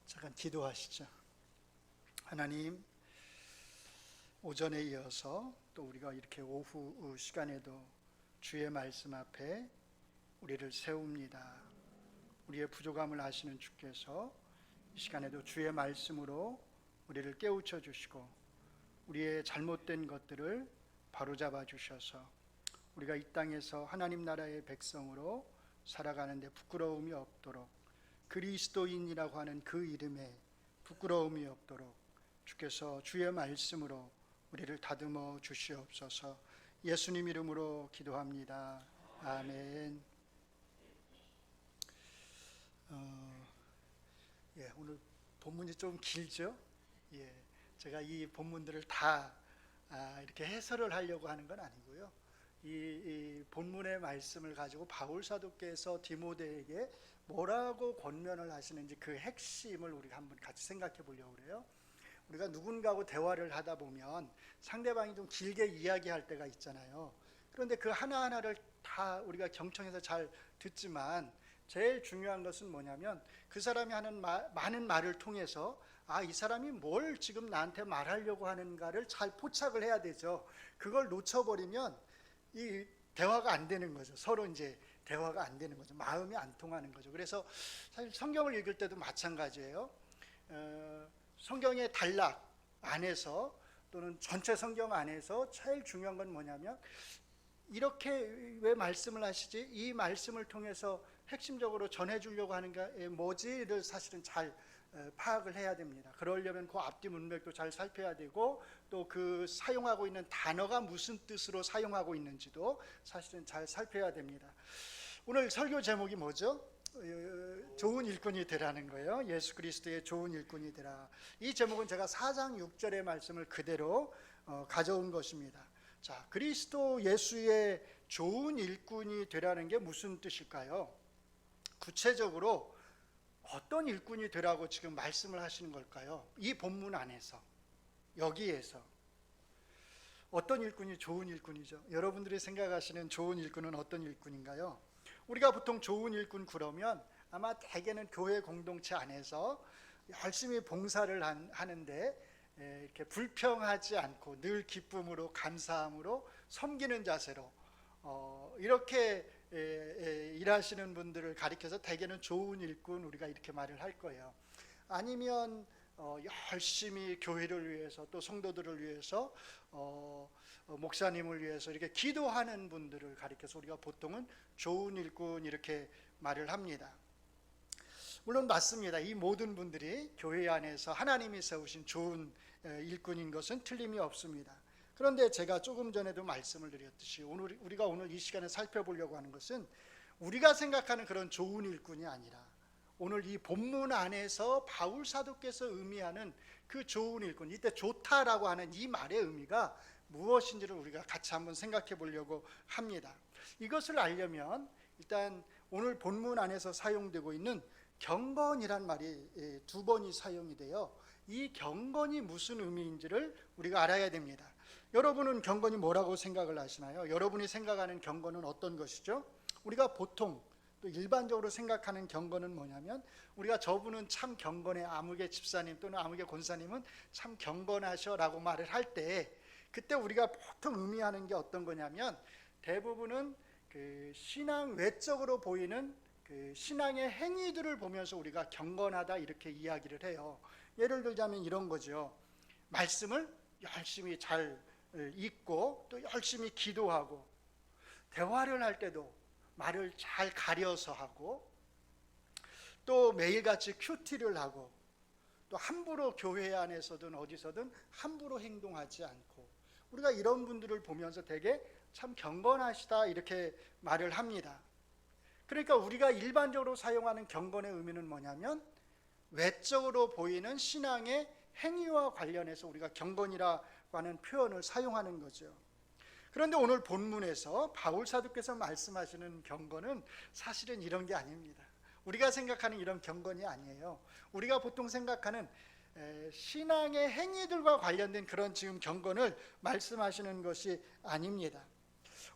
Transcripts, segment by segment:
잠깐 기도하시죠. 하나님, 오전에 이어서 또 우리가 이렇게 오후 시간에도 주의 말씀 앞에 우리를 세웁니다. 우리의 부족함을 아시는 주께서 이 시간에도 주의 말씀으로 우리를 깨우쳐 주시고 우리의 잘못된 것들을 바로잡아 주셔서 우리가 이 땅에서 하나님 나라의 백성으로 살아가는데 부끄러움이 없도록, 그리스도인이라고 하는 그 이름에 부끄러움이 없도록 주께서 주의 말씀으로 우리를 다듬어 주시옵소서. 예수님 이름으로 기도합니다. 아멘. 오늘 본문이 좀 길죠? 제가 이 본문들을 다 이렇게 해설을 하려고 하는 건 아니고요. 이 본문의 말씀을 가지고 바울 사도께서 디모데에게 뭐라고 권면을 하시는지 그 핵심을 우리가 한번 같이 생각해 보려고 그래요. 우리가 누군가하고 대화를 하다 보면 상대방이 좀 길게 이야기할 때가 있잖아요. 그런데 그 하나하나를 다 우리가 경청해서 잘 듣지만 제일 중요한 것은 뭐냐면 그 사람이 하는 많은 말을 통해서 이 사람이 뭘 지금 나한테 말하려고 하는가를 잘 포착을 해야 되죠. 그걸 놓쳐버리면 이 대화가 안 되는 거죠. 서로 이제 대화가 안 되는 거죠. 마음이 안 통하는 거죠. 그래서 사실 성경을 읽을 때도 마찬가지예요. 성경의 단락 안에서 또는 전체 성경 안에서 제일 중요한 건 뭐냐면 이렇게 왜 말씀을 하시지? 이 말씀을 통해서 핵심적으로 전해주려고 하는 게 뭐지를 사실은 잘 파악을 해야 됩니다. 그러려면 그 앞뒤 문맥도 잘 살펴야 되고 또 그 사용하고 있는 단어가 무슨 뜻으로 사용하고 있는지도 사실은 잘 살펴야 됩니다. 오늘 설교 제목이 뭐죠? 좋은 일꾼이 되라는 거예요. 예수 그리스도의 좋은 일꾼이 되라. 이 제목은 제가 4장 6절의 말씀을 그대로 가져온 것입니다. 자, 그리스도 예수의 좋은 일꾼이 되라는 게 무슨 뜻일까요? 구체적으로 어떤 일꾼이 되라고 지금 말씀을 하시는 걸까요? 이 본문 안에서, 여기에서 어떤 일꾼이 좋은 일꾼이죠? 여러분들이 생각하시는 좋은 일꾼은 어떤 일꾼인가요? 우리가 보통 좋은 일꾼 그러면 아마 대개는 교회 공동체 안에서 열심히 봉사를 하는데 이렇게 불평하지 않고 늘 기쁨으로 감사함으로 섬기는 자세로 이렇게 일하시는 분들을 가리켜서 대개는 좋은 일꾼 우리가 이렇게 말을 할 거예요. 아니면 열심히 교회를 위해서 또 성도들을 위해서 목사님을 위해서 이렇게 기도하는 분들을 가리켜서 우리가 보통은 좋은 일꾼 이렇게 말을 합니다. 물론 맞습니다. 이 모든 분들이 교회 안에서 하나님이 세우신 좋은 일꾼인 것은 틀림이 없습니다. 그런데 제가 조금 전에도 말씀을 드렸듯이 우리가 오늘 이 시간에 살펴보려고 하는 것은 우리가 생각하는 그런 좋은 일꾼이 아니라 오늘 이 본문 안에서 바울 사도께서 의미하는 그 좋은 일꾼, 이때 좋다라고 하는 이 말의 의미가 무엇인지를 우리가 같이 한번 생각해 보려고 합니다. 이것을 알려면 일단 오늘 본문 안에서 사용되고 있는 경건이란 말이 두 번이 사용이 돼요. 이 경건이 무슨 의미인지를 우리가 알아야 됩니다. 여러분은 경건이 뭐라고 생각을 하시나요? 여러분이 생각하는 경건은 어떤 것이죠? 우리가 보통 또 일반적으로 생각하는 경건은 뭐냐면 우리가 저분은 참 경건해, 아무개 집사님 또는 아무개 권사님은 참 경건하셔 라고 말을 할 때 그때 우리가 보통 의미하는 게 어떤 거냐면 대부분은 그 신앙 외적으로 보이는 그 신앙의 행위들을 보면서 우리가 경건하다 이렇게 이야기를 해요. 예를 들자면 이런 거죠. 말씀을 열심히 잘 읽고 또 열심히 기도하고 대화를 할 때도 말을 잘 가려서 하고 또 매일같이 큐티를 하고 또 함부로 교회 안에서든 어디서든 함부로 행동하지 않고 우리가 이런 분들을 보면서 되게 참 경건하시다 이렇게 말을 합니다. 그러니까 우리가 일반적으로 사용하는 경건의 의미는 뭐냐면 외적으로 보이는 신앙의 행위와 관련해서 우리가 경건이라고 하는 표현을 사용하는 거죠. 그런데 오늘 본문에서 바울 사도께서 말씀하시는 경건은 사실은 이런 게 아닙니다. 우리가 생각하는 이런 경건이 아니에요. 우리가 보통 생각하는 신앙의 행위들과 관련된 그런 지금 경건을 말씀하시는 것이 아닙니다.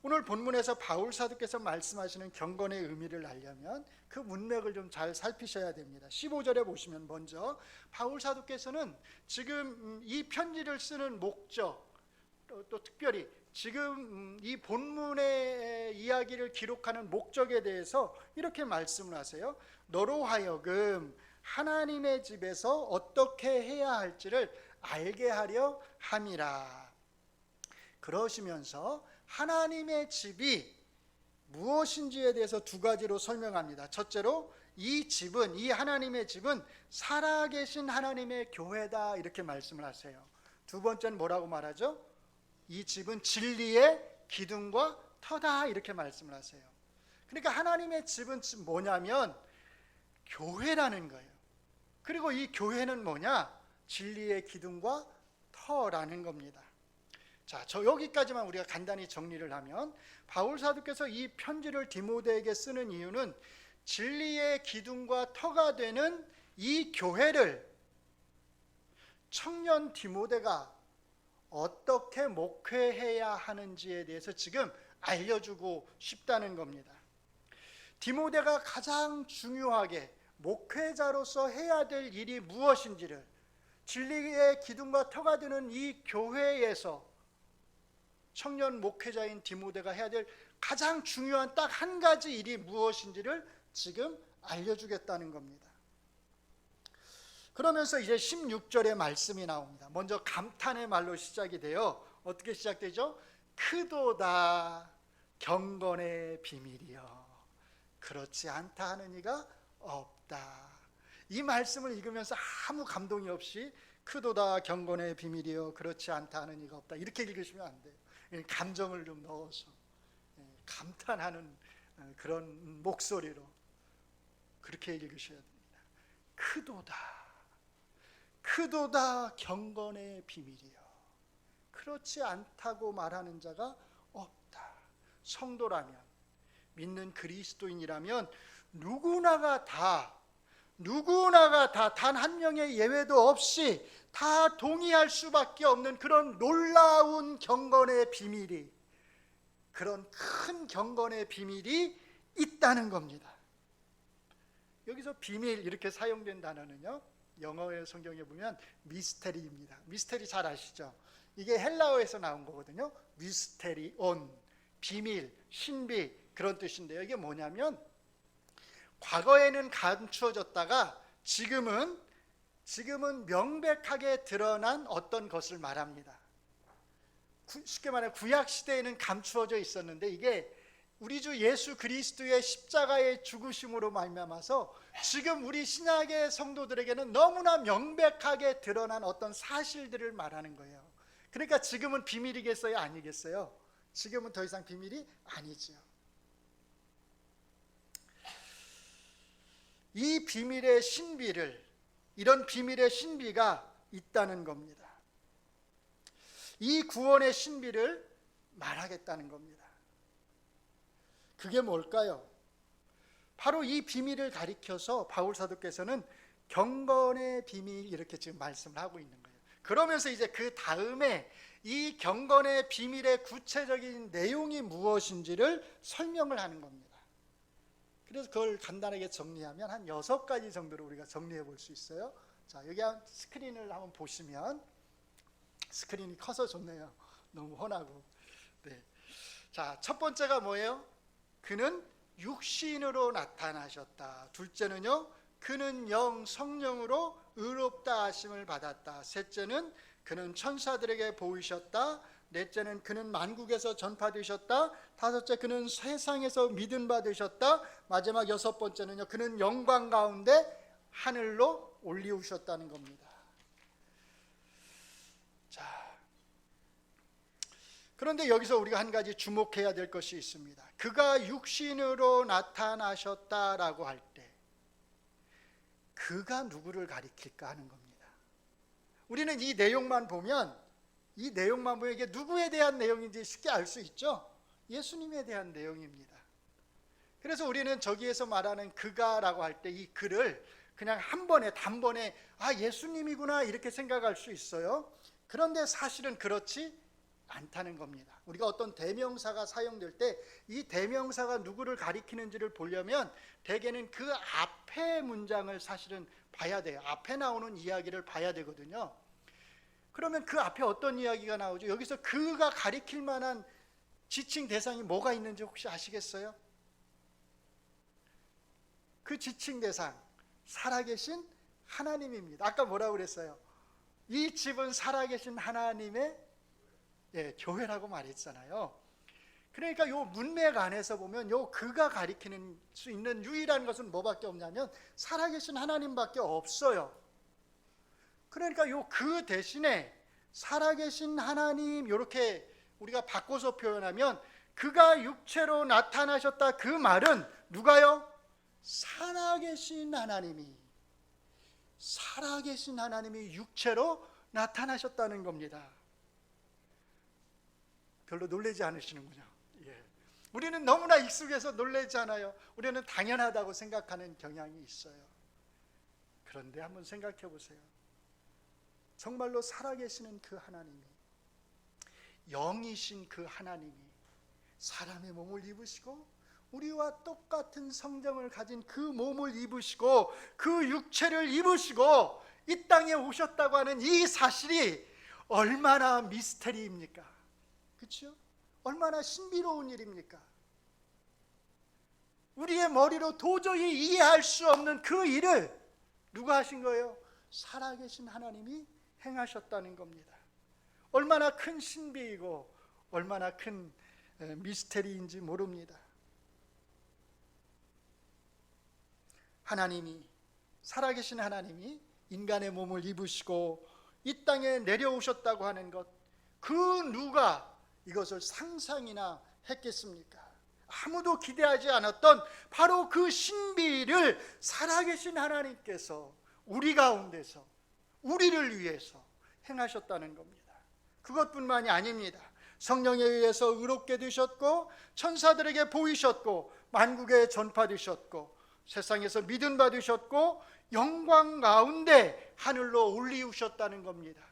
오늘 본문에서 바울 사도께서 말씀하시는 경건의 의미를 알려면 그 문맥을 좀 잘 살피셔야 됩니다. 15절에 보시면 먼저 바울 사도께서는 지금 이 편지를 쓰는 목적, 또 특별히 지금 이 본문의 이야기를 기록하는 목적에 대해서 이렇게 말씀을 하세요. 너로 하여금 하나님의 집에서 어떻게 해야 할지를 알게 하려 함이라. 그러시면서 하나님의 집이 무엇인지에 대해서 두 가지로 설명합니다. 첫째로 이 집은, 이 하나님의 집은 살아계신 하나님의 교회다, 이렇게 말씀을 하세요. 두 번째는 뭐라고 말하죠? 이 집은 진리의 기둥과 터다, 이렇게 말씀을 하세요. 그러니까 하나님의 집은 뭐냐면 교회라는 거예요. 그리고 이 교회는 뭐냐? 진리의 기둥과 터라는 겁니다. 자, 저 여기까지만 우리가 간단히 정리를 하면 바울 사도께서 이 편지를 디모데에게 쓰는 이유는 진리의 기둥과 터가 되는 이 교회를 청년 디모데가 어떻게 목회해야 하는지에 대해서 지금 알려주고 싶다는 겁니다. 디모데가 가장 중요하게 목회자로서 해야 될 일이 무엇인지를 진리의 기둥과 터가 되는 이 교회에서 청년 목회자인 디모데가 해야 될 가장 중요한 딱 한 가지 일이 무엇인지를 지금 알려주겠다는 겁니다. 그러면서 이제 16절의 말씀이 나옵니다. 먼저 감탄의 말로 시작이 돼요. 어떻게 시작되죠? 크도다 경건의 비밀이여 그렇지 않다 하는 이가 없다. 이 말씀을 읽으면서 아무 감동이 없이 크도다 경건의 비밀이여 그렇지 않다 하는 이가 없다 이렇게 읽으시면 안 돼요. 감정을 좀 넣어서 감탄하는 그런 목소리로 그렇게 읽으셔야 됩니다. 크도다 경건의 비밀이여 그렇지 않다고 말하는 자가 없다. 성도라면, 믿는 그리스도인이라면 누구나가 다 단 한 명의 예외도 없이 다 동의할 수밖에 없는 그런 놀라운 경건의 비밀이, 그런 큰 경건의 비밀이 있다는 겁니다. 여기서 비밀 이렇게 사용된 단어는요, 영어의 성경에 보면 미스테리입니다. 미스테리 잘 아시죠? 이게 헬라어에서 나온 거거든요. 미스테리온, 비밀, 신비 그런 뜻인데요. 이게 뭐냐면 과거에는 감추어졌다가 지금은 명백하게 드러난 어떤 것을 말합니다. 쉽게 말해 구약 시대에는 감추어져 있었는데 이게 우리 주 예수 그리스도의 십자가의 죽으심으로 말미암아서 지금 우리 신약의 성도들에게는 너무나 명백하게 드러난 어떤 사실들을 말하는 거예요. 그러니까 지금은 비밀이겠어요? 아니겠어요? 지금은 더 이상 비밀이 아니죠. 이 비밀의 신비를, 이런 비밀의 신비가 있다는 겁니다. 이 구원의 신비를 말하겠다는 겁니다. 그게 뭘까요? 바로 이 비밀을 가리켜서 바울 사도께서는 경건의 비밀 이렇게 지금 말씀을 하고 있는 거예요. 그러면서 이제 그 다음에 이 경건의 비밀의 구체적인 내용이 무엇인지를 설명을 하는 겁니다. 그래서 그걸 간단하게 정리하면 한 6가지 정도로 우리가 정리해 볼 수 있어요. 자, 여기 스크린을 한번 보시면 스크린이 커서 좋네요. 너무 훤하고. 네. 자, 첫 번째가 뭐예요? 그는 육신으로 나타나셨다. 둘째는요, 그는 성령으로 의롭다 하심을 받았다. 셋째는 그는 천사들에게 보이셨다. 넷째는 그는 만국에서 전파되셨다. 다섯째 그는 세상에서 믿음 받으셨다. 마지막 6번째는요, 그는 영광 가운데 하늘로 올리우셨다는 겁니다. 자, 그런데 여기서 우리가 한 가지 주목해야 될 것이 있습니다. 그가 육신으로 나타나셨다라고 할 때 그가 누구를 가리킬까 하는 겁니다. 우리는 이 내용만 보면 이게 누구에 대한 내용인지 쉽게 알 수 있죠. 예수님에 대한 내용입니다. 그래서 우리는 저기에서 말하는 그가라고 할 때 이 그를 그냥 단번에 예수님이구나 이렇게 생각할 수 있어요. 그런데 사실은 그렇지 않다는 겁니다. 우리가 어떤 대명사가 사용될 때 이 대명사가 누구를 가리키는지를 보려면 대개는 그 앞에 문장을 사실은 봐야 돼요. 앞에 나오는 이야기를 봐야 되거든요. 그러면 그 앞에 어떤 이야기가 나오죠? 여기서 그가 가리킬 만한 지칭 대상이 뭐가 있는지 혹시 아시겠어요? 그 지칭 대상, 살아계신 하나님입니다. 아까 뭐라고 그랬어요? 이 집은 살아계신 하나님의 교회라고 말했잖아요. 그러니까 요 문맥 안에서 보면 요 그가 가리키는 수 있는 유일한 것은 뭐밖에 없냐면 살아계신 하나님밖에 없어요. 그러니까 요 그 대신에 살아계신 하나님 이렇게 우리가 바꿔서 표현하면 그가 육체로 나타나셨다, 그 말은 누가요? 살아계신 하나님이 육체로 나타나셨다는 겁니다. 별로 놀라지 않으시는군요. 우리는 너무나 익숙해서 놀라지 않아요. 우리는 당연하다고 생각하는 경향이 있어요. 그런데 한번 생각해 보세요. 정말로 살아계시는 그 하나님이, 영이신 그 하나님이 사람의 몸을 입으시고 우리와 똑같은 성정을 가진 그 몸을 입으시고 그 육체를 입으시고 이 땅에 오셨다고 하는 이 사실이 얼마나 미스테리입니까? 그렇죠? 얼마나 신비로운 일입니까? 우리의 머리로 도저히 이해할 수 없는 그 일을 누가 하신 거예요? 살아계신 하나님이 행하셨다는 겁니다. 얼마나 큰 신비이고 얼마나 큰 미스테리인지 모릅니다. 하나님이, 살아계신 하나님이 인간의 몸을 입으시고 이 땅에 내려오셨다고 하는 것, 그 누가 이것을 상상이나 했겠습니까? 아무도 기대하지 않았던 바로 그 신비를 살아계신 하나님께서 우리 가운데서 우리를 위해서 행하셨다는 겁니다. 그것뿐만이 아닙니다. 성령에 의해서 의롭게 되셨고 천사들에게 보이셨고 만국에 전파되셨고 세상에서 믿음 받으셨고 영광 가운데 하늘로 올리우셨다는 겁니다.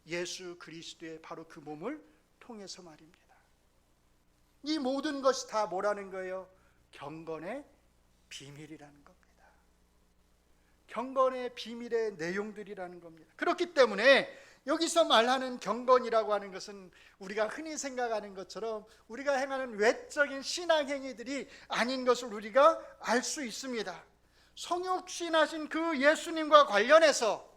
예수 그리스도의 바로 그 몸을 통해서 말입니다. 이 모든 것이 다 뭐라는 거예요? 경건의 비밀이라는 겁니다. 경건의 비밀의 내용들이라는 겁니다. 그렇기 때문에 여기서 말하는 경건이라고 하는 것은 우리가 흔히 생각하는 것처럼 우리가 행하는 외적인 신앙 행위들이 아닌 것을 우리가 알 수 있습니다. 성육신하신 그 예수님과 관련해서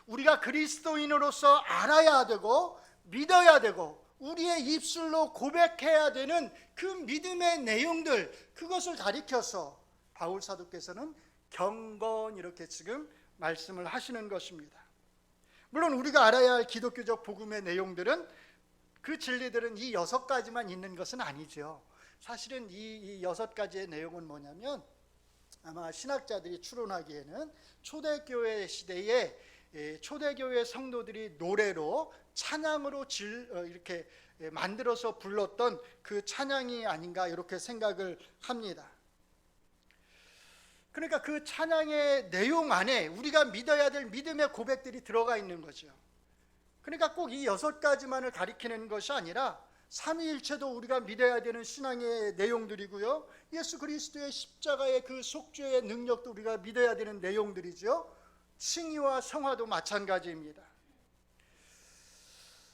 우리가 그리스도인으로서 알아야 되고 믿어야 되고 우리의 입술로 고백해야 되는 그 믿음의 내용들, 그것을 가리켜서 바울 사도께서는 경건 이렇게 지금 말씀을 하시는 것입니다. 물론 우리가 알아야 할 기독교적 복음의 내용들은, 그 진리들은 이 6가지만 있는 것은 아니죠. 사실은 이 6가지의 내용은 뭐냐면 아마 신학자들이 추론하기에는 초대교회 시대에 초대교회 성도들이 노래로 찬양으로 이렇게 만들어서 불렀던 그 찬양이 아닌가 이렇게 생각을 합니다. 그러니까 그 찬양의 내용 안에 우리가 믿어야 될 믿음의 고백들이 들어가 있는 거죠. 그러니까 꼭 이 6가지만을 가리키는 것이 아니라 삼위일체도 우리가 믿어야 되는 신앙의 내용들이고요, 예수 그리스도의 십자가의 그 속죄의 능력도 우리가 믿어야 되는 내용들이죠. 칭의와 성화도 마찬가지입니다.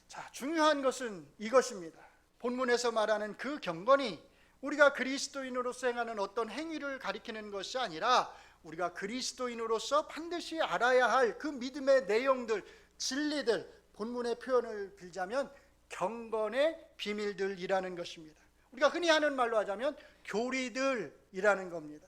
자, 중요한 것은 이것입니다. 본문에서 말하는 그 경건이 우리가 그리스도인으로서 행하는 어떤 행위를 가리키는 것이 아니라 우리가 그리스도인으로서 반드시 알아야 할 그 믿음의 내용들, 진리들, 본문의 표현을 빌자면 경건의 비밀들이라는 것입니다. 우리가 흔히 하는 말로 하자면 교리들이라는 겁니다.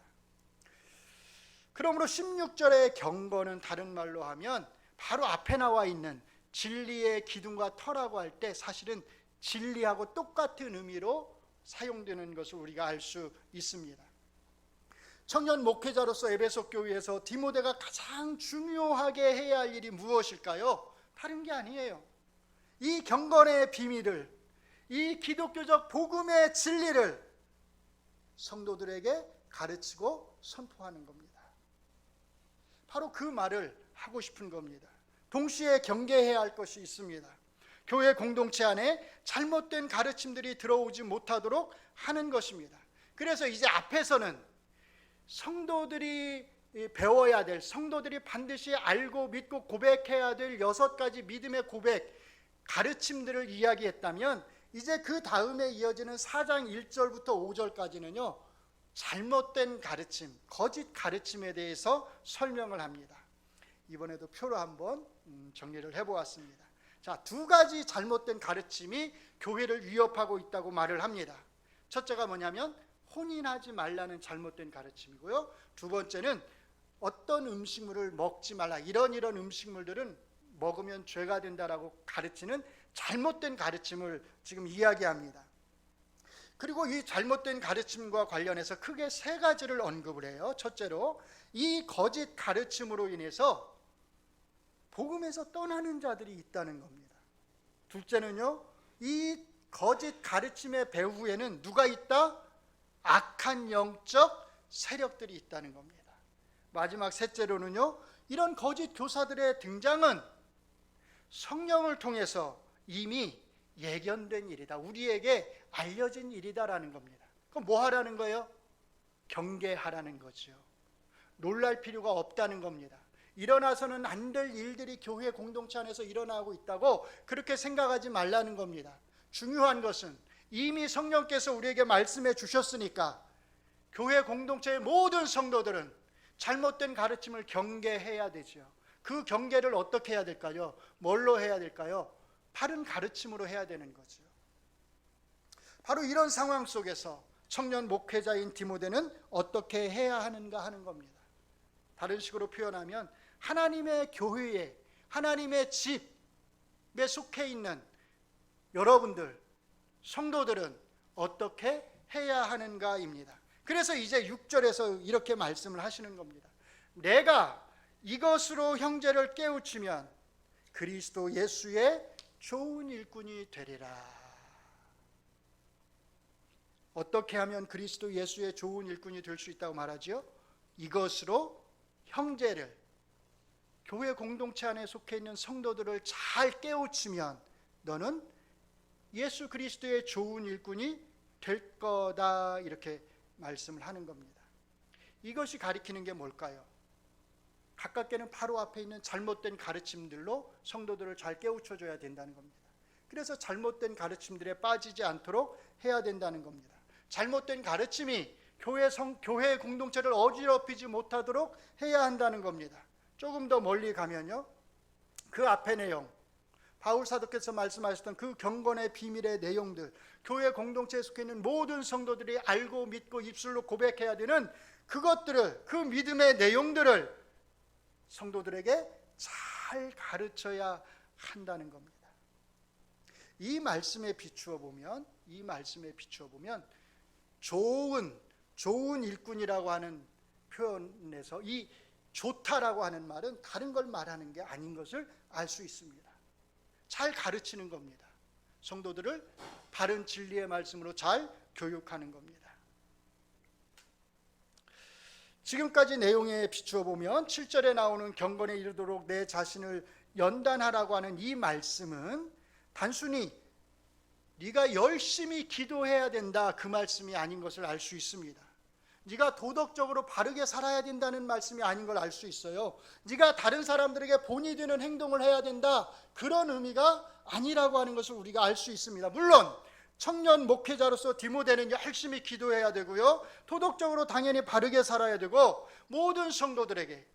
그러므로 16절의 경건은 다른 말로 하면 바로 앞에 나와 있는 진리의 기둥과 터라고 할 때 사실은 진리하고 똑같은 의미로 사용되는 것을 우리가 알 수 있습니다. 청년 목회자로서 에베소 교회에서 디모데가 가장 중요하게 해야 할 일이 무엇일까요? 다른 게 아니에요. 이 경건의 비밀을, 이 기독교적 복음의 진리를 성도들에게 가르치고 선포하는 겁니다. 바로 그 말을 하고 싶은 겁니다. 동시에 경계해야 할 것이 있습니다. 교회 공동체 안에 잘못된 가르침들이 들어오지 못하도록 하는 것입니다. 그래서 이제 앞에서는 성도들이 배워야 될, 성도들이 반드시 알고 믿고 고백해야 될 6가지 믿음의 고백, 가르침들을 이야기했다면, 이제 그 다음에 이어지는 4장 1절부터 5절까지는요 잘못된 가르침, 거짓 가르침에 대해서 설명을 합니다. 이번에도 표로 한번 정리를 해보았습니다. 자, 2가지 잘못된 가르침이 교회를 위협하고 있다고 말을 합니다. 첫째가 뭐냐면 혼인하지 말라는 잘못된 가르침이고요, 2번째는 어떤 음식물을 먹지 말라, 이런 음식물들은 먹으면 죄가 된다라고 가르치는 잘못된 가르침을 지금 이야기합니다. 그리고 이 잘못된 가르침과 관련해서 크게 3가지를 언급을 해요. 첫째로, 이 거짓 가르침으로 인해서 복음에서 떠나는 자들이 있다는 겁니다. 둘째는요, 이 거짓 가르침의 배후에는 누가 있다? 악한 영적 세력들이 있다는 겁니다. 마지막 셋째로는요, 이런 거짓 교사들의 등장은 성령을 통해서 이미 예견된 일이다, 우리에게 알려진 일이다라는 겁니다. 그럼 뭐 하라는 거예요? 경계하라는 거죠. 놀랄 필요가 없다는 겁니다. 일어나서는 안 될 일들이 교회 공동체 안에서 일어나고 있다고 그렇게 생각하지 말라는 겁니다. 중요한 것은 이미 성령께서 우리에게 말씀해 주셨으니까 교회 공동체의 모든 성도들은 잘못된 가르침을 경계해야 되죠. 그 경계를 어떻게 해야 될까요? 뭘로 해야 될까요? 바른 가르침으로 해야 되는 거죠. 바로 이런 상황 속에서 청년 목회자인 디모데는 어떻게 해야 하는가 하는 겁니다. 다른 식으로 표현하면 하나님의 교회에, 하나님의 집에 속해 있는 여러분들, 성도들은 어떻게 해야 하는가입니다. 그래서 이제 6절에서 이렇게 말씀을 하시는 겁니다. 내가 이것으로 형제를 깨우치면 그리스도 예수의 좋은 일꾼이 되리라. 어떻게 하면 그리스도 예수의 좋은 일꾼이 될 수 있다고 말하지요? 이것으로 형제를, 교회 공동체 안에 속해 있는 성도들을 잘 깨우치면 너는 예수 그리스도의 좋은 일꾼이 될 거다, 이렇게 말씀을 하는 겁니다. 이것이 가리키는 게 뭘까요? 가깝게는 바로 앞에 있는 잘못된 가르침들로 성도들을 잘 깨우쳐줘야 된다는 겁니다. 그래서 잘못된 가르침들에 빠지지 않도록 해야 된다는 겁니다. 잘못된 가르침이 교회 공동체를 어지럽히지 못하도록 해야 한다는 겁니다. 조금 더 멀리 가면요, 그 앞의 내용, 바울 사도께서 말씀하셨던 그 경건의 비밀의 내용들, 교회 공동체에 속해 있는 모든 성도들이 알고 믿고 입술로 고백해야 되는 그것들을, 그 믿음의 내용들을 성도들에게 잘 가르쳐야 한다는 겁니다. 이 말씀에 비추어 보면 좋은 일꾼이라고 하는 표현에서 이 좋다라고 하는 말은 다른 걸 말하는 게 아닌 것을 알 수 있습니다. 잘 가르치는 겁니다. 성도들을 바른 진리의 말씀으로 잘 교육하는 겁니다. 지금까지 내용에 비추어 보면 7절에 나오는 경건에 이르도록 내 자신을 연단하라고 하는 이 말씀은 단순히 네가 열심히 기도해야 된다, 그 말씀이 아닌 것을 알 수 있습니다. 네가 도덕적으로 바르게 살아야 된다는 말씀이 아닌 걸 알 수 있어요. 네가 다른 사람들에게 본이 되는 행동을 해야 된다, 그런 의미가 아니라고 하는 것을 우리가 알 수 있습니다. 물론 청년 목회자로서 디모데는 열심히 기도해야 되고요, 도덕적으로 당연히 바르게 살아야 되고 모든 성도들에게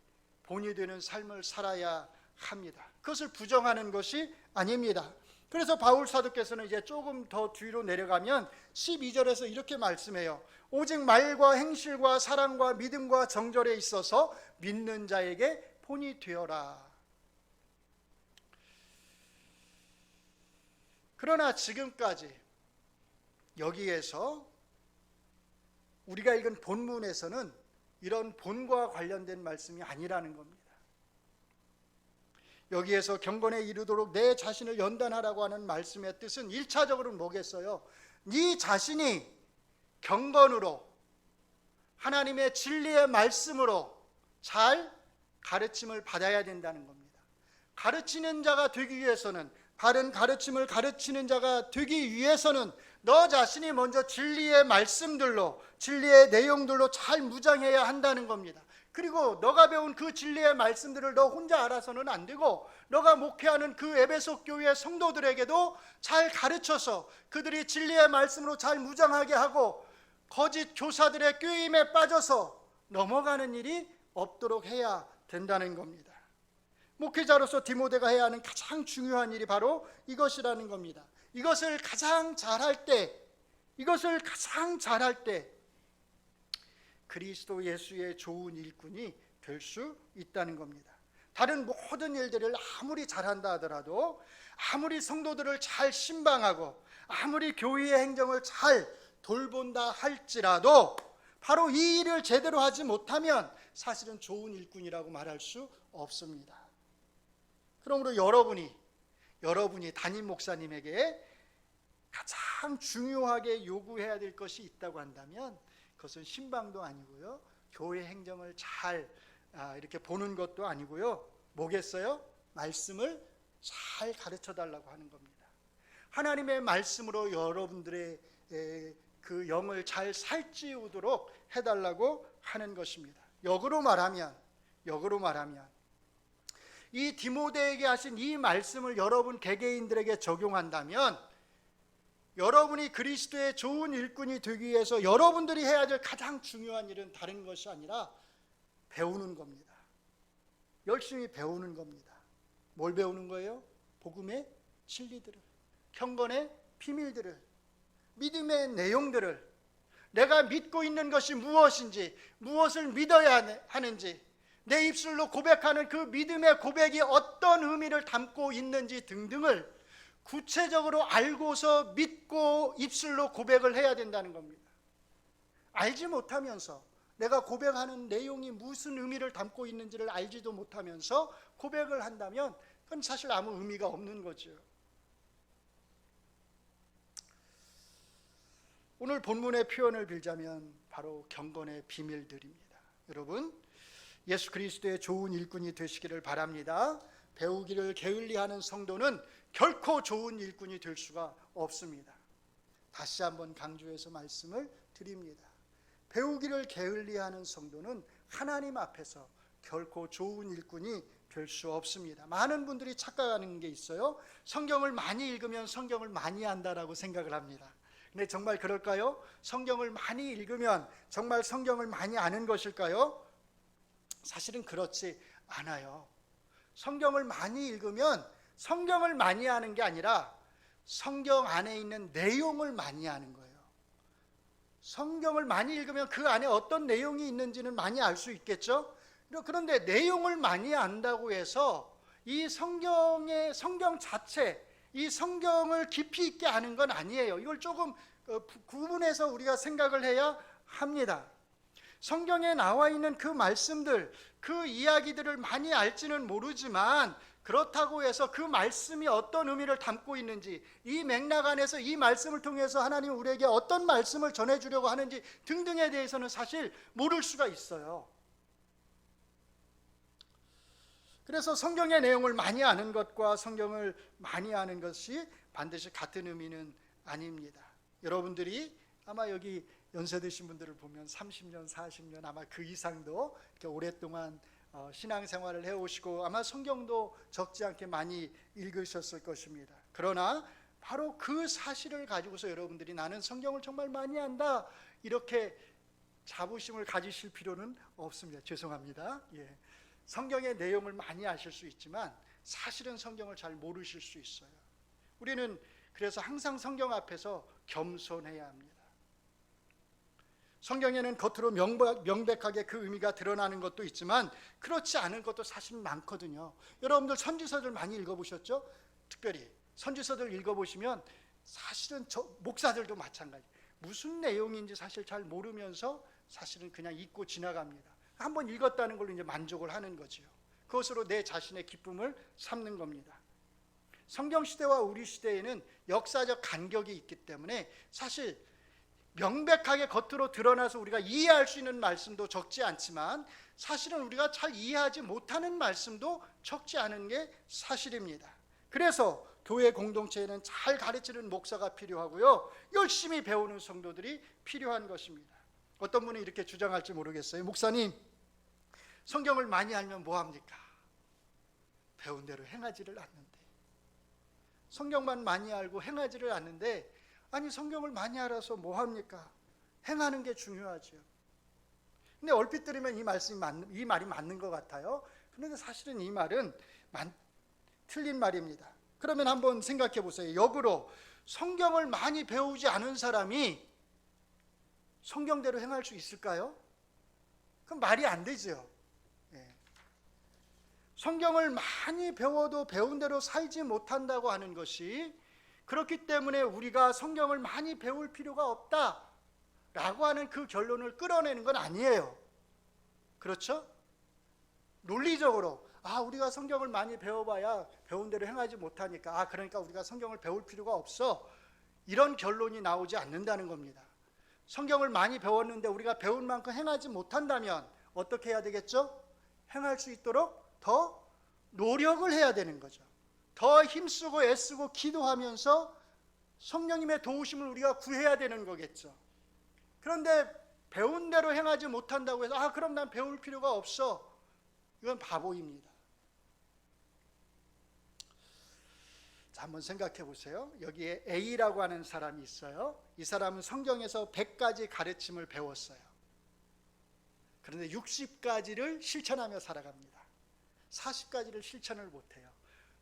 본이 되는 삶을 살아야 합니다. 그것을 부정하는 것이 아닙니다. 그래서 바울 사도께서는 이제 조금 더 뒤로 내려가면 12절에서 이렇게 말씀해요. 오직 말과 행실과 사랑과 믿음과 정절에 있어서 믿는 자에게 본이 되어라. 그러나 지금까지 여기에서 우리가 읽은 본문에서는 이런 본과 관련된 말씀이 아니라는 겁니다. 여기에서 경건에 이르도록 내 자신을 연단하라고 하는 말씀의 뜻은 1차적으로는 뭐겠어요? 네 자신이 경건으로 하나님의 진리의 말씀으로 잘 가르침을 받아야 된다는 겁니다. 가르치는 자가 되기 위해서는 바른 가르침을 가르치는 자가 되기 위해서는 너 자신이 먼저 진리의 말씀들로, 진리의 내용들로 잘 무장해야 한다는 겁니다. 그리고 너가 배운 그 진리의 말씀들을 너 혼자 알아서는 안 되고, 너가 목회하는 그 에베소 교회 성도들에게도 잘 가르쳐서 그들이 진리의 말씀으로 잘 무장하게 하고, 거짓 교사들의 꾀임에 빠져서 넘어가는 일이 없도록 해야 된다는 겁니다. 목회자로서 디모데가 해야 하는 가장 중요한 일이 바로 이것이라는 겁니다. 이것을 가장 잘할 때 그리스도 예수의 좋은 일꾼이 될 수 있다는 겁니다. 다른 모든 일들을 아무리 잘한다 하더라도, 아무리 성도들을 잘 신방하고, 아무리 교회의 행정을 잘 돌본다 할지라도 바로 이 일을 제대로 하지 못하면 사실은 좋은 일꾼이라고 말할 수 없습니다. 그러므로 여러분이 담임 목사님에게 가장 중요하게 요구해야 될 것이 있다고 한다면 그것은 신방도 아니고요, 교회 행정을 잘 이렇게 보는 것도 아니고요, 뭐겠어요? 말씀을 잘 가르쳐 달라고 하는 겁니다. 하나님의 말씀으로 여러분들의 그 영을 잘 살찌우도록 해달라고 하는 것입니다. 역으로 말하면 이 디모데에게 하신 이 말씀을 여러분 개개인들에게 적용한다면, 여러분이 그리스도의 좋은 일꾼이 되기 위해서 여러분들이 해야 될 가장 중요한 일은 다른 것이 아니라 배우는 겁니다. 열심히 배우는 겁니다. 뭘 배우는 거예요? 복음의 진리들을, 경건의 비밀들을, 믿음의 내용들을, 내가 믿고 있는 것이 무엇인지, 무엇을 믿어야 하는지, 내 입술로 고백하는 그 믿음의 고백이 어떤 의미를 담고 있는지 등등을 구체적으로 알고서 믿고 입술로 고백을 해야 된다는 겁니다. 알지 못하면서, 내가 고백하는 내용이 무슨 의미를 담고 있는지를 알지도 못하면서 고백을 한다면 그건 사실 아무 의미가 없는 거죠. 오늘 본문의 표현을 빌자면 바로 경건의 비밀들입니다. 여러분, 예수 그리스도의 좋은 일꾼이 되시기를 바랍니다. 배우기를 게을리하는 성도는 결코 좋은 일꾼이 될 수가 없습니다. 다시 한번 강조해서 말씀을 드립니다. 배우기를 게을리하는 성도는 하나님 앞에서 결코 좋은 일꾼이 될 수 없습니다. 많은 분들이 착각하는 게 있어요. 성경을 많이 읽으면 성경을 많이 안다라고 생각을 합니다. 근데 정말 그럴까요? 성경을 많이 읽으면 정말 성경을 많이 아는 것일까요? 사실은 그렇지 않아요. 성경을 많이 읽으면 성경을 많이 아는 게 아니라 성경 안에 있는 내용을 많이 아는 거예요. 성경을 많이 읽으면 그 안에 어떤 내용이 있는지는 많이 알 수 있겠죠. 그런데 내용을 많이 안다고 해서 이 성경 자체, 이 성경을 깊이 있게 아는 건 아니에요. 이걸 조금 구분해서 우리가 생각을 해야 합니다. 성경에 나와 있는 그 말씀들, 그 이야기들을 많이 알지는 모르지만, 그렇다고 해서 그 말씀이 어떤 의미를 담고 있는지, 이 맥락 안에서 이 말씀을 통해서 하나님 우리에게 어떤 말씀을 전해주려고 하는지 등등에 대해서는 사실 모를 수가 있어요. 그래서 성경의 내용을 많이 아는 것과 성경을 많이 아는 것이 반드시 같은 의미는 아닙니다. 여러분들이 아마 여기 연세 드신 분들을 보면 30년, 40년 아마 그 이상도 이렇게 오랫동안 신앙생활을 해오시고 아마 성경도 적지 않게 많이 읽으셨을 것입니다. 그러나 바로 그 사실을 가지고서 여러분들이 나는 성경을 정말 많이 안다, 이렇게 자부심을 가지실 필요는 없습니다. 죄송합니다. 성경의 내용을 많이 아실 수 있지만 사실은 성경을 잘 모르실 수 있어요. 우리는 그래서 항상 성경 앞에서 겸손해야 합니다. 성경에는 겉으로 명백하게 그 의미가 드러나는 것도 있지만 그렇지 않은 것도 사실 많거든요. 여러분들 선지서들 많이 읽어보셨죠? 특별히 선지서들 읽어보시면 사실은 목사들도 마찬가지, 무슨 내용인지 사실 잘 모르면서 사실은 그냥 읽고 지나갑니다. 한번 읽었다는 걸로 이제 만족을 하는 거죠. 그것으로 내 자신의 기쁨을 삼는 겁니다. 성경 시대와 우리 시대에는 역사적 간격이 있기 때문에 사실 명백하게 겉으로 드러나서 우리가 이해할 수 있는 말씀도 적지 않지만 사실은 우리가 잘 이해하지 못하는 말씀도 적지 않은 게 사실입니다. 그래서 교회 공동체에는 잘 가르치는 목사가 필요하고요, 열심히 배우는 성도들이 필요한 것입니다. 어떤 분은 이렇게 주장할지 모르겠어요. 목사님, 성경을 많이 알면 뭐합니까? 배운 대로 행하지를 않는데. 성경만 많이 알고 행하지를 않는데, 아니 성경을 많이 알아서 뭐합니까? 행하는 게 중요하죠. 근데 얼핏 들으면 이 말이 맞는 것 같아요. 그런데 사실은 이 말은 틀린 말입니다. 그러면 한번 생각해 보세요. 역으로 성경을 많이 배우지 않은 사람이 성경대로 행할 수 있을까요? 그럼 말이 안 되죠. 성경을 많이 배워도 배운 대로 살지 못한다고 하는 것이, 그렇기 때문에 우리가 성경을 많이 배울 필요가 없다라고 하는 그 결론을 끌어내는 건 아니에요. 그렇죠? 논리적으로 우리가 성경을 많이 배워봐야 배운 대로 행하지 못하니까 그러니까 우리가 성경을 배울 필요가 없어, 이런 결론이 나오지 않는다는 겁니다. 성경을 많이 배웠는데 우리가 배운 만큼 행하지 못한다면 어떻게 해야 되겠죠? 행할 수 있도록 더 노력을 해야 되는 거죠. 더 힘쓰고 애쓰고 기도하면서 성령님의 도우심을 우리가 구해야 되는 거겠죠. 그런데 배운 대로 행하지 못한다고 해서 그럼 난 배울 필요가 없어, 이건 바보입니다. 자, 한번 생각해 보세요. 여기에 A라고 하는 사람이 있어요. 이 사람은 성경에서 100가지 가르침을 배웠어요. 그런데 60가지를 실천하며 살아갑니다. 40가지를 실천을 못해요.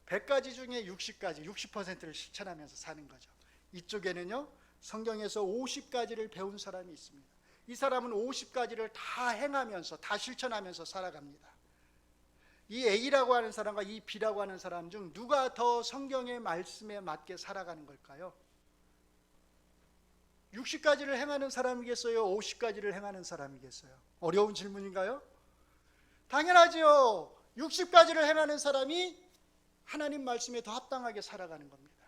100가지 중에 60가지, 60%를 실천하면서 사는 거죠. 이쪽에는요, 성경에서 50가지를 배운 사람이 있습니다. 이 사람은 50가지를 다 행하면서, 다 실천하면서 살아갑니다. 이 A라고 하는 사람과 이 B라고 하는 사람 중 누가 더 성경의 말씀에 맞게 살아가는 걸까요? 60가지를 행하는 사람이겠어요? 50가지를 행하는 사람이겠어요? 어려운 질문인가요? 당연하죠. 60가지를 행하는 사람이 하나님 말씀에 더 합당하게 살아가는 겁니다.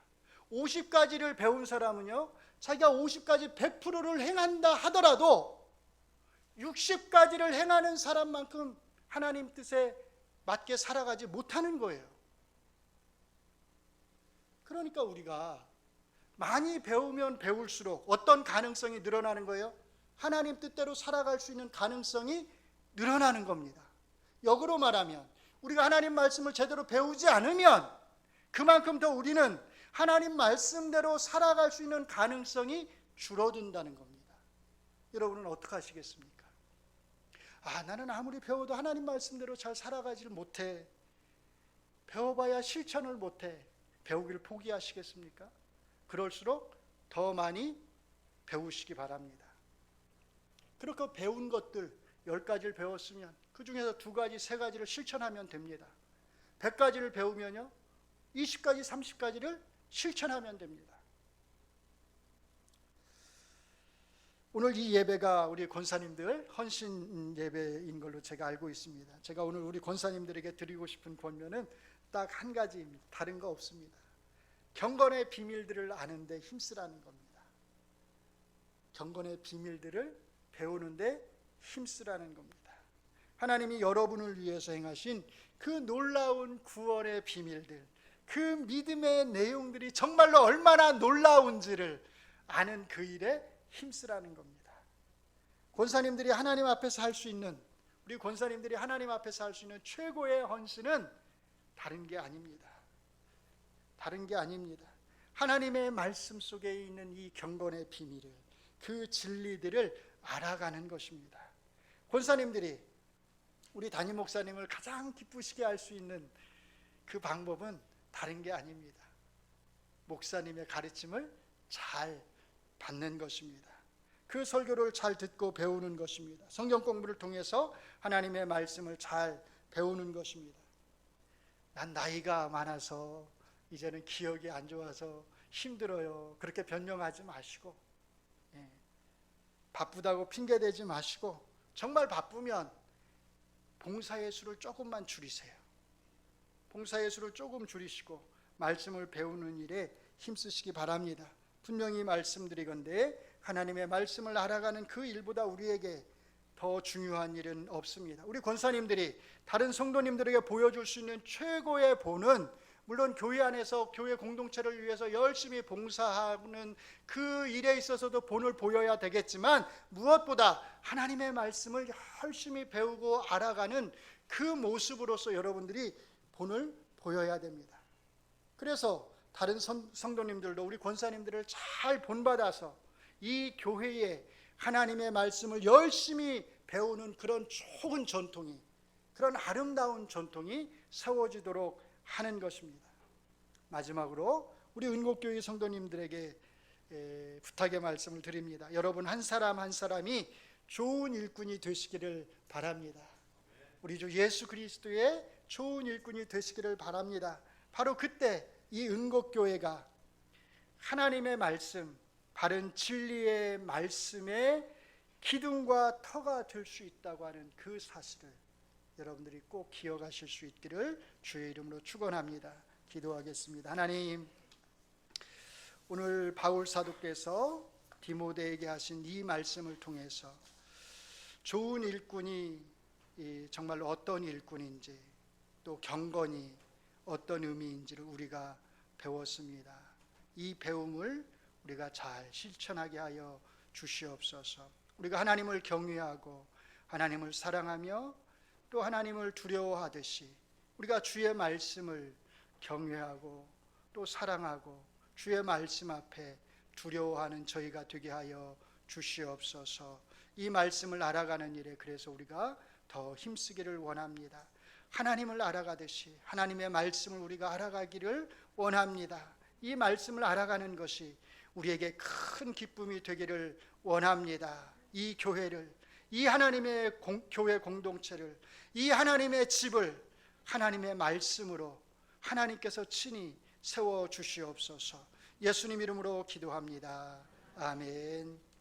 50가지를 배운 사람은요, 자기가 50가지 100%를 행한다 하더라도 60가지를 행하는 사람만큼 하나님 뜻에 맞게 살아가지 못하는 거예요. 그러니까 우리가 많이 배우면 배울수록 어떤 가능성이 늘어나는 거예요? 하나님 뜻대로 살아갈 수 있는 가능성이 늘어나는 겁니다. 역으로 말하면 우리가 하나님 말씀을 제대로 배우지 않으면 그만큼 더 우리는 하나님 말씀대로 살아갈 수 있는 가능성이 줄어든다는 겁니다. 여러분은 어떻게 하시겠습니까? 나는 아무리 배워도 하나님 말씀대로 잘 살아가지를 못해, 배워봐야 실천을 못해, 배우기를 포기하시겠습니까? 그럴수록 더 많이 배우시기 바랍니다. 그렇게 배운 것들 10가지를 배웠으면 그 중에서 2가지, 3가지를 실천하면 됩니다. 100가지를 배우면요, 20가지, 30가지를 실천하면 됩니다. 오늘 이 예배가 우리 권사님들 헌신 예배인 걸로 제가 알고 있습니다. 제가 오늘 우리 권사님들에게 드리고 싶은 권면은 딱 한 가지입니다. 다른 거 없습니다. 경건의 비밀들을 아는데 힘쓰라는 겁니다. 경건의 비밀들을 배우는데 힘쓰라는 겁니다. 하나님이 여러분을 위해서 행하신 그 놀라운 구원의 비밀들, 그 믿음의 내용들이 정말로 얼마나 놀라운지를 아는 그 일에 힘쓰라는 겁니다. 권사님들이 하나님 앞에서 할 수 있는, 우리 권사님들이 하나님 앞에서 할 수 있는 최고의 헌신은 다른 게 아닙니다. 다른 게 아닙니다. 하나님의 말씀 속에 있는 이 경건의 비밀을, 그 진리들을 알아가는 것입니다. 권사님들이 우리 담임 목사님을 가장 기쁘시게 할 수 있는 그 방법은 다른 게 아닙니다. 목사님의 가르침을 잘 받는 것입니다. 그 설교를 잘 듣고 배우는 것입니다. 성경 공부를 통해서 하나님의 말씀을 잘 배우는 것입니다. 난 나이가 많아서 이제는 기억이 안 좋아서 힘들어요, 그렇게 변명하지 마시고, 바쁘다고 핑계대지 마시고, 정말 바쁘면 봉사의 수를 조금만 줄이세요. 봉사의 수를 조금 줄이시고 말씀을 배우는 일에 힘쓰시기 바랍니다. 분명히 말씀드리건대 하나님의 말씀을 알아가는 그 일보다 우리에게 더 중요한 일은 없습니다. 우리 권사님들이 다른 성도님들에게 보여줄 수 있는 최고의 본은 물론 교회 안에서 교회 공동체를 위해서 열심히 봉사하는 그 일에 있어서도 본을 보여야 되겠지만, 무엇보다 하나님의 말씀을 열심히 배우고 알아가는 그 모습으로서 여러분들이 본을 보여야 됩니다. 그래서 다른 성도님들도 우리 권사님들을 잘 본받아서 이 교회에 하나님의 말씀을 열심히 배우는 그런 좋은 전통이, 그런 아름다운 전통이 세워지도록 하는 것입니다. 마지막으로 우리 은곡교회 성도님들에게 부탁의 말씀을 드립니다. 여러분 한 사람 한 사람이 좋은 일꾼이 되시기를 바랍니다. 우리 주 예수 그리스도의 좋은 일꾼이 되시기를 바랍니다. 바로 그때 이 은곡교회가 하나님의 말씀, 바른 진리의 말씀의 기둥과 터가 될 수 있다고 하는 그 사실을 여러분들이 꼭 기억하실 수 있기를 주의 이름으로 축원합니다. 기도하겠습니다. 하나님, 오늘 바울 사도께서 디모데에게 하신 이 말씀을 통해서 좋은 일꾼이 정말로 어떤 일꾼인지, 또 경건이 어떤 의미인지를 우리가 배웠습니다. 이 배움을 우리가 잘 실천하게 하여 주시옵소서. 우리가 하나님을 경외하고 하나님을 사랑하며 또 하나님을 두려워하듯이 우리가 주의 말씀을 경외하고 또 사랑하고 주의 말씀 앞에 두려워하는 저희가 되게 하여 주시옵소서. 이 말씀을 알아가는 일에 그래서 우리가 더 힘쓰기를 원합니다. 하나님을 알아가듯이 하나님의 말씀을 우리가 알아가기를 원합니다. 이 말씀을 알아가는 것이 우리에게 큰 기쁨이 되기를 원합니다. 이 교회를, 이 하나님의 교회 공동체를, 이 하나님의 집을 하나님의 말씀으로 하나님께서 친히 세워 주시옵소서. 예수님 이름으로 기도합니다. 아멘.